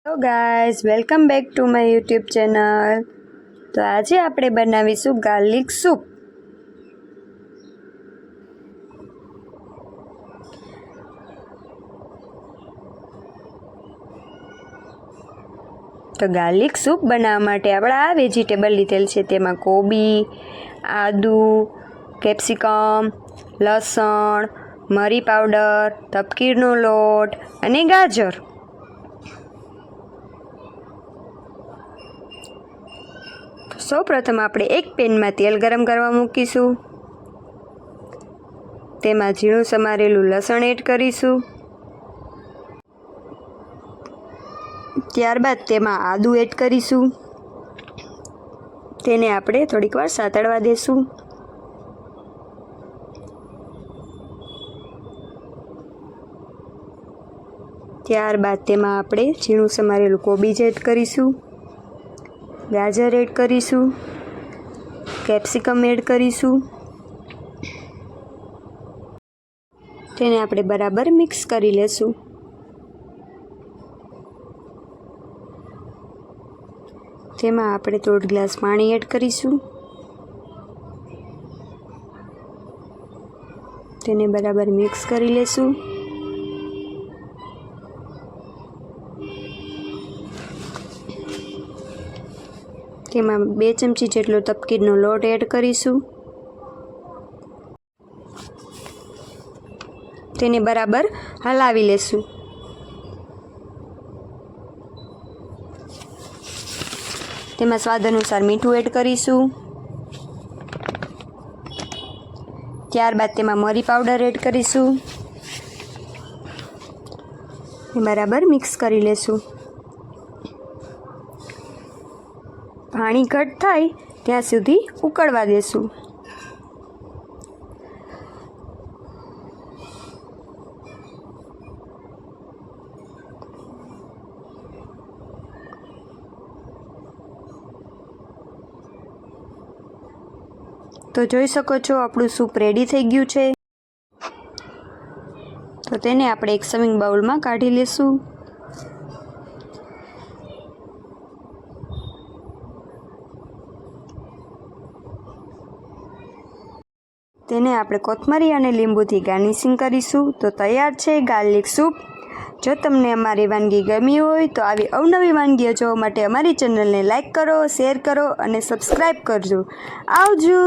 Hello guys, welcome back to my YouTube channel. તો આજે આપણે બનાવીશું ગાર્લિક સૂપ. તો ગાર્લિક સૂપ બનાવવા માટે આપણે આ વેજીટેબલ લીધેલ છે. તેમાં કોબી, આદુ, કેપ્સિકમ, લસણ, મરી પાવડર, તપકીરનો લોટ અને ગાજર. સૌપ્રથમ આપણે એક પેનમાં તેલ ગરમ કરવા મૂકીશું. તેમાં ઝીણું સમારેલું લસણ એડ કરીશું. ત્યારબાદ તેમાં આદુ એડ કરીશું. તેને આપણે થોડીક વાર સાતળવા દેશું. ત્યારબાદ તેમાં આપણે ઝીણું સમારેલું કોબીજ એડ કરીશું, ગાજર એડ કરીશું, કેપ્સિકમ એડ કરીશું. તેને આપણે બરાબર મિક્સ કરી લેશું. તેમાં આપણે 3 ગ્લાસ પાણી એડ કરીશું. તેને બરાબર મિક્સ કરી લેશું. તેમાં 2 ચમચી જેટલો તપકીરનો લોટ એડ કરીશું. તેને બરાબર હલાવી લેશું. તેમાં સ્વાદ અનુસાર મીઠું એડ કરીશું. ત્યારબાદ તેમાં મરી પાવડર એડ કરીશું. બરાબર મિક્સ કરી લેશું. પાણી ઘટ થાય ત્યાં સુધી ઉકળવા દેશું. તો જોઈ શકો છો આપણું સૂપ રેડી થઈ ગયું છે. તો તેને આપણે એક સર્વિંગ બાઉલમાં કાઢી લેશું. તેને આપણે કોથમરી અને લીંબુથી ગાર્નિશિંગ કરીશું. તો તૈયાર છે ગાર્લિક સૂપ. જો તમને અમારી વાનગી ગમી હોય તો આવી અવનવી વાનગીઓ જોવા માટે અમારી ચેનલને લાઈક કરો, શેર કરો અને સબસ્ક્રાઈબ કરજો. આવજો.